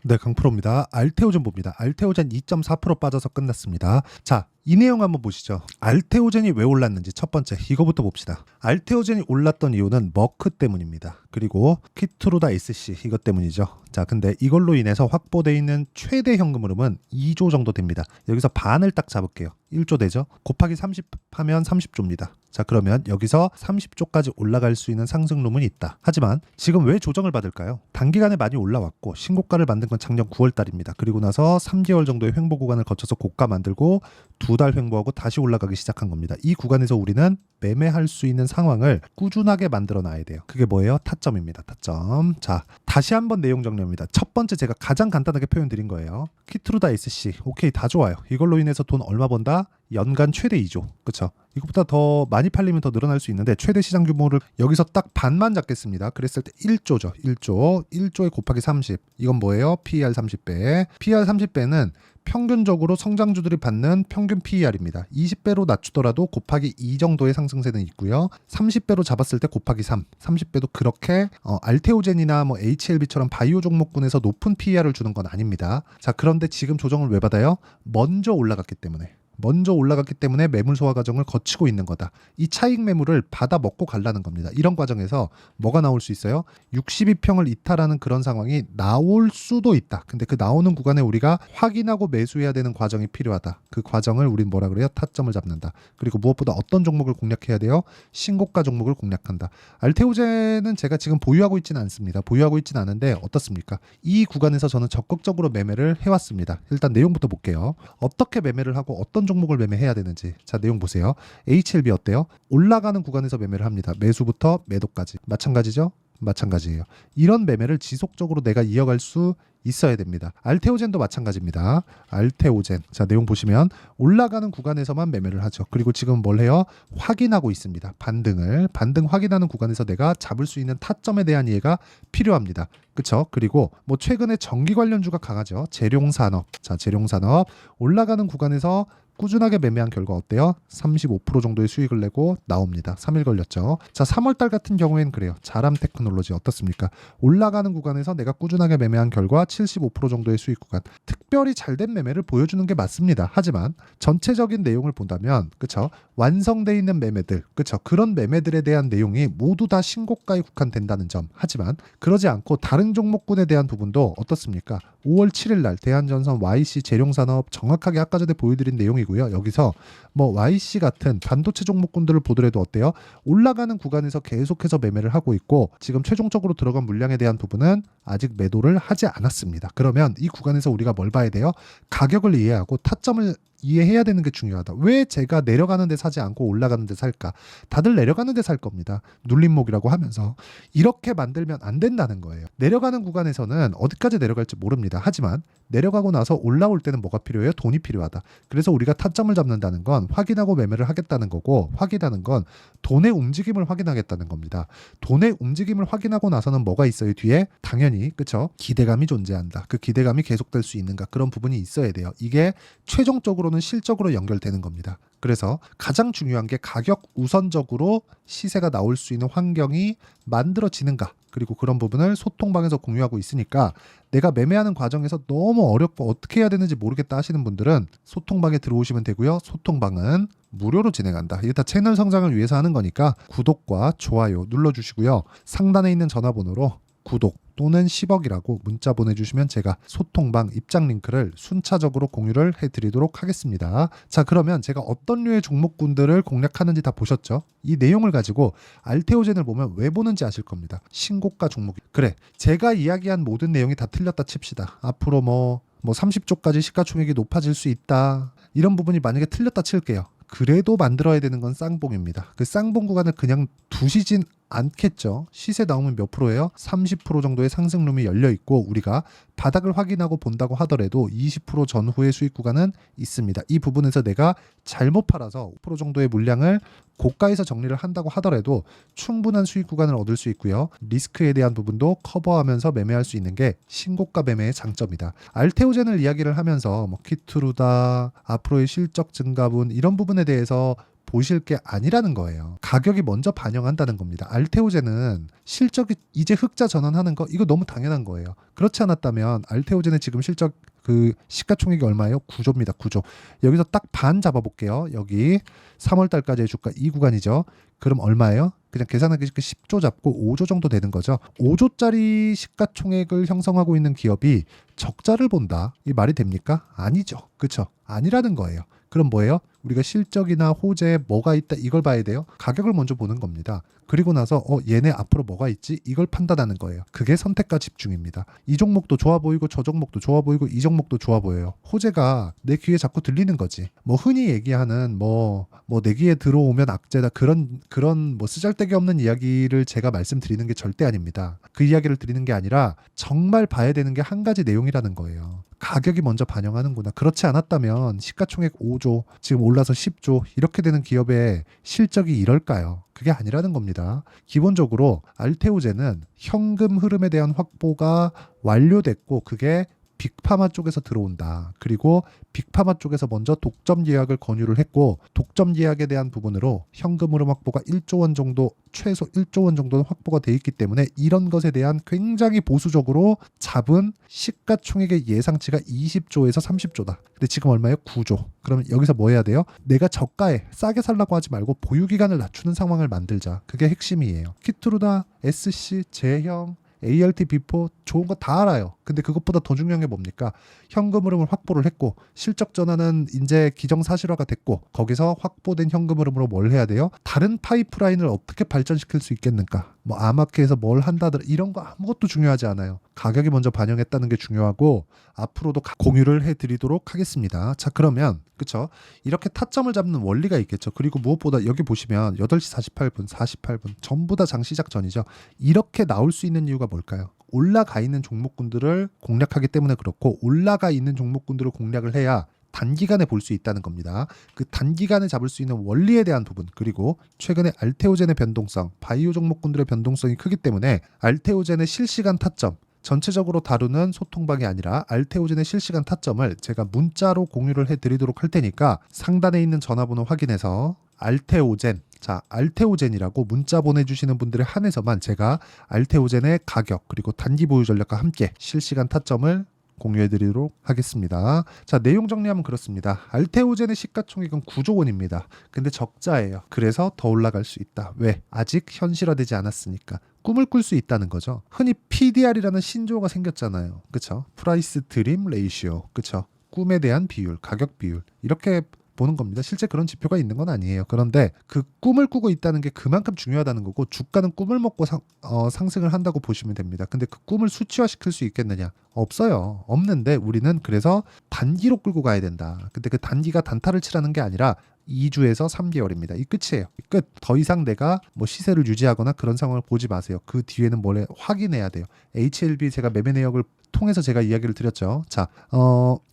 네, 강프로입니다. 알테오젠 봅니다. 알테오젠 2.4% 빠져서 끝났습니다. 자, 이 내용 한번 보시죠. 알테오젠이 왜 올랐는지 첫 번째 이거부터 봅시다. 알테오젠이 올랐던 이유는 머크 때문입니다. 그리고 키트루다 SC 이것 때문이죠. 자, 근데 이걸로 인해서 확보되어 있는 최대 현금 흐름은 2조 정도 됩니다. 여기서 반을 딱 잡을게요. 1조 되죠? 곱하기 30 하면 30조입니다. 자, 그러면 여기서 30조까지 올라갈 수 있는 상승룸은 있다. 하지만 지금 왜 조정을 받을까요? 단기간에 많이 올라왔고 신고가를 만든 건 작년 9월 달입니다. 그리고 나서 3개월 정도의 횡보 구간을 거쳐서 고가 만들고 2달 횡보하고 다시 올라가기 시작한 겁니다. 이 구간에서 우리는 매매할 수 있는 상황을 꾸준하게 만들어 놔야 돼요. 그게 뭐예요? 타점입니다. 타점. 자, 다시 한번 내용 정리합니다. 첫 번째 제가 가장 간단하게 표현 드린 거예요. 키트루다 SC. 오케이, 다 좋아요. 이걸로 인해서 돈 얼마 번다? 연간 최대 2조. 그쵸? 이것보다 더 많이 팔리면 더 늘어날 수 있는데 최대 시장 규모를 여기서 딱 반만 잡겠습니다. 그랬을 때 1조죠. 1조에 곱하기 30. 이건 뭐예요? PER 30배. PER 30배는 평균적으로 성장주들이 받는 평균 PER입니다. 20배로 낮추더라도 곱하기 2 정도의 상승세는 있고요. 30배로 잡았을 때 곱하기 3. 30배도 그렇게 알테오젠이나 뭐 HLB처럼 바이오 종목군에서 높은 PER을 주는 건 아닙니다. 자, 그런데 지금 조정을 왜 받아요? 먼저 올라갔기 때문에 매물 소화 과정을 거치고 있는 거다. 이 차익 매물을 받아 먹고 가려는 겁니다. 이런 과정에서 뭐가 나올 수 있어요? 62평을 이탈하는 그런 상황이 나올 수도 있다. 근데 그 나오는 구간에 우리가 확인하고 매수해야 되는 과정이 필요하다. 그 과정을 우린 뭐라 그래요? 타점을 잡는다. 그리고 무엇보다 어떤 종목을 공략해야 돼요? 신고가 종목을 공략한다. 알테오젠은 제가 지금 보유하고 있지는 않습니다. 보유하고 있지는 않은데 어떻습니까? 이 구간에서 저는 적극적으로 매매를 해왔습니다. 일단 내용부터 볼게요. 어떻게 매매를 하고 어떤 종목을 매매해야 되는지. 자, 내용 보세요. HLB 어때요? 올라가는 구간에서 매매를 합니다. 매수부터 매도까지. 마찬가지죠? 마찬가지예요. 이런 매매를 지속적으로 내가 이어갈 수 있어야 됩니다. 알테오젠도 마찬가지입니다. 알테오젠. 자, 내용 보시면 올라가는 구간에서만 매매를 하죠. 그리고 지금 뭘 해요? 확인하고 있습니다. 반등 확인하는 구간에서 내가 잡을 수 있는 타점에 대한 이해가 필요합니다. 그쵸? 그리고 뭐 최근에 전기 관련주가 강하죠. 재룡산업. 자, 재룡산업 올라가는 구간에서 꾸준하게 매매한 결과 어때요? 35% 정도의 수익을 내고 나옵니다. 3일 걸렸죠. 자, 3월달 같은 경우에는 그래요. 자람 테크놀로지 어떻습니까? 올라가는 구간에서 내가 꾸준하게 매매한 결과 75% 정도의 수익 구간. 특별히 잘된 매매를 보여주는 게 맞습니다. 하지만 전체적인 내용을 본다면, 그쵸? 완성돼 있는 매매들, 그쵸? 그런 매매들에 대한 내용이 모두 다 신고가에 국한된다는 점. 하지만 그러지 않고 다른 종목군에 대한 부분도 어떻습니까? 5월 7일 날 대한전선 YC 재룡산업 정확하게 아까 전에 보여드린 내용이고요. 여기서 뭐 YC 같은 반도체 종목군들을 보더라도 어때요? 올라가는 구간에서 계속해서 매매를 하고 있고 지금 최종적으로 들어간 물량에 대한 부분은 아직 매도를 하지 않았습니다. 그러면 이 구간에서 우리가 뭘 봐야 돼요? 가격을 이해하고 타점을 이해해야 되는 게 중요하다. 왜 제가 내려가는 데 사지 않고 올라가는 데 살까? 다들 내려가는 데 살 겁니다. 눌림목이라고 하면서 이렇게 만들면 안 된다는 거예요. 내려가는 구간에서는 어디까지 내려갈지 모릅니다. 하지만 내려가고 나서 올라올 때는 뭐가 필요해요? 돈이 필요하다. 그래서 우리가 타점을 잡는다는 건 확인하고 매매를 하겠다는 거고 확인하는 건 돈의 움직임을 확인하겠다는 겁니다. 돈의 움직임을 확인하고 나서는 뭐가 있어요? 뒤에 당연히 그쵸? 기대감이 존재한다. 그 기대감이 계속될 수 있는가? 그런 부분이 있어야 돼요. 이게 최종적으로는 실적으로 연결되는 겁니다. 그래서 가장 중요한 게 가격 우선적으로 시세가 나올 수 있는 환경이 만들어지는가. 그리고 그런 부분을 소통방에서 공유하고 있으니까 내가 매매하는 과정에서 너무 어렵고 어떻게 해야 되는지 모르겠다 하시는 분들은 소통방에 들어오시면 되고요. 소통방은 무료로 진행한다. 이게 다 채널 성장을 위해서 하는 거니까 구독과 좋아요 눌러주시고요. 상단에 있는 전화번호로 구독 또는 10억이라고 문자 보내주시면 제가 소통방 입장 링크를 순차적으로 공유를 해드리도록 하겠습니다. 자, 그러면 제가 어떤 류의 종목군들을 공략하는지 다 보셨죠? 이 내용을 가지고 알테오젠을 보면 왜 보는지 아실 겁니다. 신고가 종목. 그래, 제가 이야기한 모든 내용이 다 틀렸다 칩시다. 앞으로 뭐 30조까지 시가총액이 높아질 수 있다. 이런 부분이 만약에 틀렸다 칠게요. 그래도 만들어야 되는 건 쌍봉입니다. 그 쌍봉 구간을 그냥 두시진 않겠죠. 시세 나오면 몇 프로예요? 30% 정도의 상승룸이 열려 있고 우리가 바닥을 확인하고 본다고 하더라도 20% 전후의 수익 구간은 있습니다. 이 부분에서 내가 잘못 팔아서 5% 정도의 물량을 고가에서 정리를 한다고 하더라도 충분한 수익 구간을 얻을 수 있고요. 리스크에 대한 부분도 커버하면서 매매할 수 있는 게 신고가 매매의 장점이다. 알테오젠을 이야기를 하면서 뭐 키트루다, 앞으로의 실적 증가분 이런 부분에 대해서 보실 게 아니라는 거예요. 가격이 먼저 반영한다는 겁니다. 알테오젠은 실적이 이제 흑자 전환하는 거 이거 너무 당연한 거예요. 그렇지 않았다면 알테오젠의 지금 실적 그 시가총액이 얼마예요? 9조입니다. 9조. 여기서 딱 반 잡아볼게요. 여기 3월 달까지의 주가 이 구간이죠. 그럼 얼마예요? 그냥 계산하기 쉽게 10조 잡고 5조 정도 되는 거죠. 5조짜리 시가총액을 형성하고 있는 기업이 적자를 본다. 이 말이 됩니까? 아니죠. 그렇죠? 아니라는 거예요. 그럼 뭐예요? 우리가 실적이나 호재에 뭐가 있다 이걸 봐야 돼요. 가격을 먼저 보는 겁니다. 그리고 나서 얘네 앞으로 뭐가 있지? 이걸 판단하는 거예요. 그게 선택과 집중입니다. 이 종목도 좋아 보이고 저 종목도 좋아 보이고 이 종목도 좋아 보여요. 호재가 내 귀에 자꾸 들리는 거지. 뭐 흔히 얘기하는 뭐 내 귀에 들어오면 악재다 그런 뭐 쓰잘데기 없는 이야기를 제가 말씀드리는 게 절대 아닙니다. 그 이야기를 드리는 게 아니라 정말 봐야 되는 게 한 가지 내용이라는 거예요. 가격이 먼저 반영하는구나. 그렇지 않았다면 시가총액 5조, 지금 올라서 10조 이렇게 되는 기업의 실적이 이럴까요? 그게 아니라는 겁니다. 기본적으로 알테오젠은 현금 흐름에 대한 확보가 완료됐고 그게 빅파마 쪽에서 들어온다. 그리고 빅파마 쪽에서 먼저 독점 예약을 권유를 했고 독점 예약에 대한 부분으로 현금 흐름 확보가 1조 원 정도 최소 1조 원 정도는 확보가 돼 있기 때문에 이런 것에 대한 굉장히 보수적으로 잡은 시가총액의 예상치가 20조에서 30조다. 근데 지금 얼마예요? 9조. 그러면 여기서 뭐 해야 돼요? 내가 저가에 싸게 살라고 하지 말고 보유기간을 낮추는 상황을 만들자. 그게 핵심이에요. 키트루다, SC, 제형, ART, 비포 좋은 거 다 알아요. 근데 그것보다 더 중요한 게 뭡니까? 현금 흐름을 확보를 했고 실적 전환은 이제 기정사실화가 됐고 거기서 확보된 현금 흐름으로 뭘 해야 돼요? 다른 파이프라인을 어떻게 발전시킬 수 있겠는가? 뭐 아마케에서 뭘 한다더라 이런 거 아무것도 중요하지 않아요. 가격이 먼저 반영했다는 게 중요하고 앞으로도 공유를 해드리도록 하겠습니다. 자 그러면 그쵸? 이렇게 타점을 잡는 원리가 있겠죠. 그리고 무엇보다 여기 보시면 8시 48분 전부 다 장 시작 전이죠. 이렇게 나올 수 있는 이유가 뭘까요? 올라가 있는 종목군들을 공략하기 때문에 그렇고 올라가 있는 종목군들을 공략을 해야 단기간에 볼 수 있다는 겁니다. 그 단기간에 잡을 수 있는 원리에 대한 부분 그리고 최근에 알테오젠의 변동성, 바이오 종목군들의 변동성이 크기 때문에 알테오젠의 실시간 타점 전체적으로 다루는 소통방이 아니라 알테오젠의 실시간 타점을 제가 문자로 공유를 해드리도록 할 테니까 상단에 있는 전화번호 확인해서 알테오젠 자 알테오젠이라고 문자 보내주시는 분들에 한해서만 제가 알테오젠의 가격 그리고 단기 보유 전략과 함께 실시간 타점을 공유해드리도록 하겠습니다. 자 내용 정리하면 그렇습니다. 알테오젠의 시가총액은 9조 원입니다. 근데 적자예요. 그래서 더 올라갈 수 있다. 왜? 아직 현실화되지 않았으니까. 꿈을 꿀 수 있다는 거죠. 흔히 PDR이라는 신조어가 생겼잖아요. 그쵸? 프라이스 드림 레이시오. 그쵸? 꿈에 대한 비율, 가격 비율 이렇게 보는 겁니다. 실제 그런 지표가 있는 건 아니에요. 그런데 그 꿈을 꾸고 있다는 게 그만큼 중요하다는 거고 주가는 꿈을 먹고 상승을 한다고 보시면 됩니다. 근데 그 꿈을 수치화시킬 수 있겠느냐? 없어요. 없는데 우리는 그래서 단기로 끌고 가야 된다. 근데 그 단기가 단타를 치라는 게 아니라 2주에서 3개월입니다. 이 끝이에요. 이 끝. 더 이상 내가 뭐 시세를 유지하거나 그런 상황을 보지 마세요. 그 뒤에는 뭘 확인해야 돼요. HLB 제가 매매 내역을 통해서 제가 이야기를 드렸죠. 자,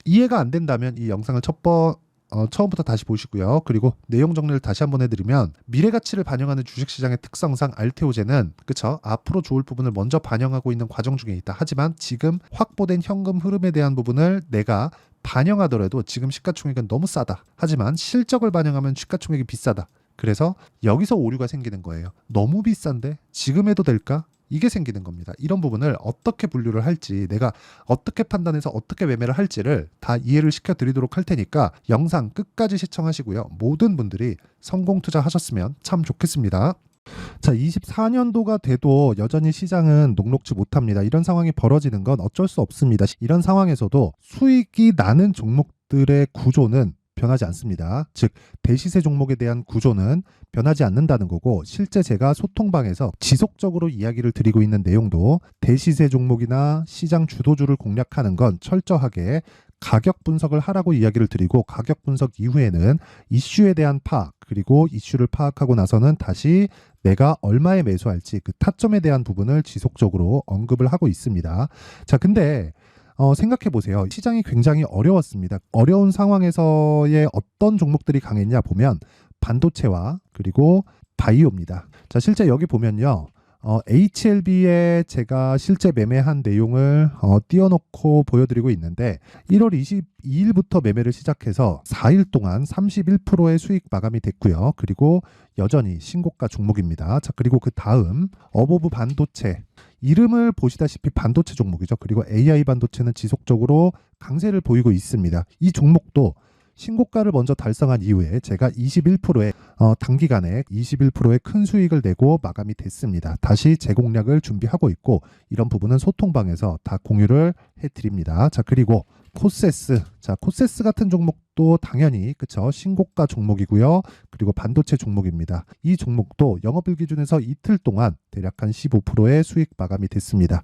이해가 안 된다면 이 영상을 처음부터 다시 보시고요. 그리고 내용 정리를 다시 한번 해드리면 미래 가치를 반영하는 주식시장의 특성상 알테오젠은 그쵸? 앞으로 좋을 부분을 먼저 반영하고 있는 과정 중에 있다. 하지만 지금 확보된 현금 흐름에 대한 부분을 내가 반영하더라도 지금 시가총액은 너무 싸다. 하지만 실적을 반영하면 시가총액이 비싸다. 그래서 여기서 오류가 생기는 거예요. 너무 비싼데 지금 해도 될까? 이게 생기는 겁니다. 이런 부분을 어떻게 분류를 할지 내가 어떻게 판단해서 어떻게 매매를 할지를 다 이해를 시켜드리도록 할 테니까 영상 끝까지 시청하시고요. 모든 분들이 성공 투자하셨으면 참 좋겠습니다. 자, 24년도가 돼도 여전히 시장은 녹록지 못합니다. 이런 상황이 벌어지는 건 어쩔 수 없습니다. 이런 상황에서도 수익이 나는 종목들의 구조는 변하지 않습니다. 즉 대시세 종목에 대한 구조는 변하지 않는다는 거고 실제 제가 소통방에서 지속적으로 이야기를 드리고 있는 내용도 대시세 종목이나 시장 주도주를 공략하는 건 철저하게 가격 분석을 하라고 이야기를 드리고 가격 분석 이후에는 이슈에 대한 파악 그리고 이슈를 파악하고 나서는 다시 내가 얼마에 매수할지 그 타점에 대한 부분을 지속적으로 언급을 하고 있습니다. 자, 근데 생각해 보세요. 시장이 굉장히 어려웠습니다. 어려운 상황에서의 어떤 종목들이 강했냐 보면 반도체와 그리고 바이오입니다. 자, 실제 여기 보면요. HLB에 제가 실제 매매한 내용을 띄워놓고 보여드리고 있는데 1월 22일부터 매매를 시작해서 4일 동안 31%의 수익 마감이 됐고요. 그리고 여전히 신고가 종목입니다. 자, 그리고 그 다음 어보브 반도체, 이름을 보시다시피 반도체 종목이죠. 그리고 AI 반도체는 지속적으로 강세를 보이고 있습니다. 이 종목도 신고가를 먼저 달성한 이후에 제가 21%의 단기간에 21%의 큰 수익을 내고 마감이 됐습니다. 다시 재공략을 준비하고 있고 이런 부분은 소통방에서 다 공유를 해드립니다. 자, 그리고 코세스, 자, 코세스 같은 종목도 당연히 그쵸, 신고가 종목이고요. 그리고 반도체 종목입니다. 이 종목도 영업일 기준에서 이틀 동안 대략 한 15%의 수익 마감이 됐습니다.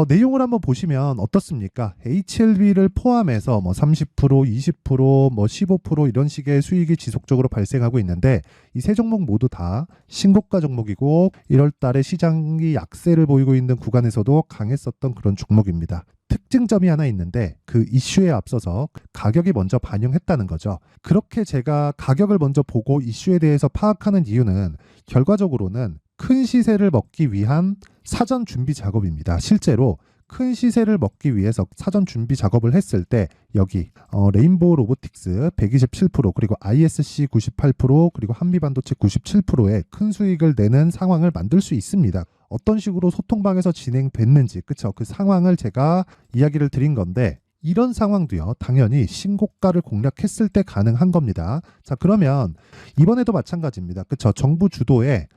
내용을 한번 보시면 어떻습니까? HLB를 포함해서 뭐 30%, 20%, 뭐 15% 이런 식의 수익이 지속적으로 발생하고 있는데 이 세 종목 모두 다 신고가 종목이고 1월 달에 시장이 약세를 보이고 있는 구간에서도 강했었던 그런 종목입니다. 특징점이 하나 있는데 그 이슈에 앞서서 가격이 먼저 반영했다는 거죠. 그렇게 제가 가격을 먼저 보고 이슈에 대해서 파악하는 이유는 결과적으로는 큰 시세를 먹기 위한 사전 준비 작업입니다. 실제로 큰 시세를 먹기 위해서 사전 준비 작업을 했을 때 여기 레인보우 로보틱스 127% 그리고 ISC 98% 그리고 한미반도체 97%의 큰 수익을 내는 상황을 만들 수 있습니다. 어떤 식으로 소통방에서 진행됐는지 그쵸, 그 상황을 제가 이야기를 드린 건데 이런 상황도요 당연히 신고가를 공략했을 때 가능한 겁니다. 자, 그러면 이번에도 마찬가지입니다. 그쵸, 정부 주도의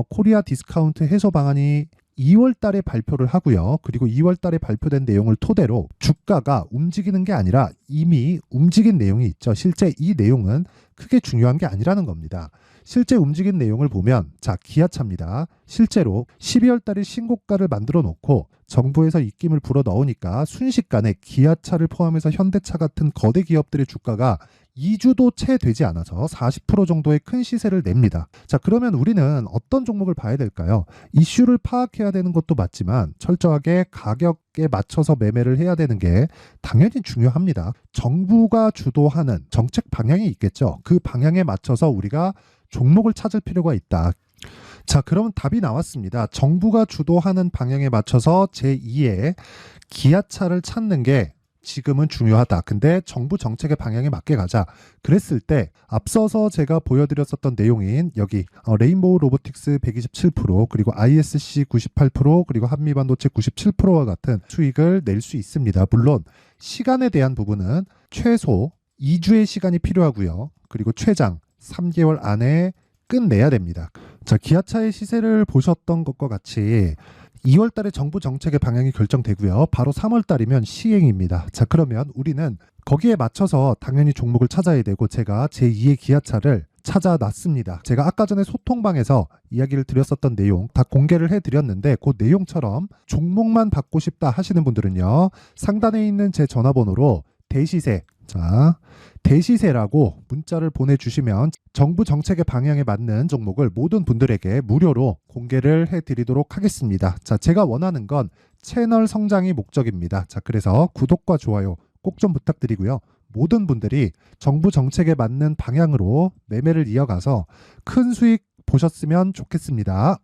코리아 디스카운트 해소 방안이 2월 달에 발표를 하고요. 그리고 2월 달에 발표된 내용을 토대로 주가가 움직이는 게 아니라 이미 움직인 내용이 있죠. 실제 이 내용은 크게 중요한 게 아니라는 겁니다. 실제 움직인 내용을 보면 자, 기아차입니다. 실제로 12월 달에 신고가를 만들어 놓고 정부에서 입김을 불어 넣으니까 순식간에 기아차를 포함해서 현대차 같은 거대 기업들의 주가가 2주도 채 되지 않아서 40% 정도의 큰 시세를 냅니다. 자, 그러면 우리는 어떤 종목을 봐야 될까요? 이슈를 파악해야 되는 것도 맞지만 철저하게 가격에 맞춰서 매매를 해야 되는 게 당연히 중요합니다. 정부가 주도하는 정책 방향이 있겠죠. 그 방향에 맞춰서 우리가 종목을 찾을 필요가 있다. 자, 그러면 답이 나왔습니다. 정부가 주도하는 방향에 맞춰서 제2의 기아차를 찾는 게 지금은 중요하다. 근데 정부 정책의 방향에 맞게 가자. 그랬을 때 앞서서 제가 보여드렸었던 내용인 여기 레인보우 로보틱스 127% 그리고 ISC 98% 그리고 한미반도체 97%와 같은 수익을 낼 수 있습니다. 물론 시간에 대한 부분은 최소 2주의 시간이 필요하고요. 그리고 최장 3개월 안에 끝내야 됩니다. 자, 기아차의 시세를 보셨던 것과 같이 2월 달에 정부 정책의 방향이 결정되고요. 바로 3월 달이면 시행입니다. 자, 그러면 우리는 거기에 맞춰서 당연히 종목을 찾아야 되고 제가 제2의 기아차를 찾아놨습니다. 제가 아까 전에 소통방에서 이야기를 드렸었던 내용 다 공개를 해드렸는데 그 내용처럼 종목만 받고 싶다 하시는 분들은요. 상단에 있는 제 전화번호로 대시세, 자, 대시세라고 문자를 보내주시면 정부 정책의 방향에 맞는 종목을 모든 분들에게 무료로 공개를 해드리도록 하겠습니다. 자, 제가 원하는 건 채널 성장이 목적입니다. 자, 그래서 구독과 좋아요 꼭 좀 부탁드리고요. 모든 분들이 정부 정책에 맞는 방향으로 매매를 이어가서 큰 수익 보셨으면 좋겠습니다.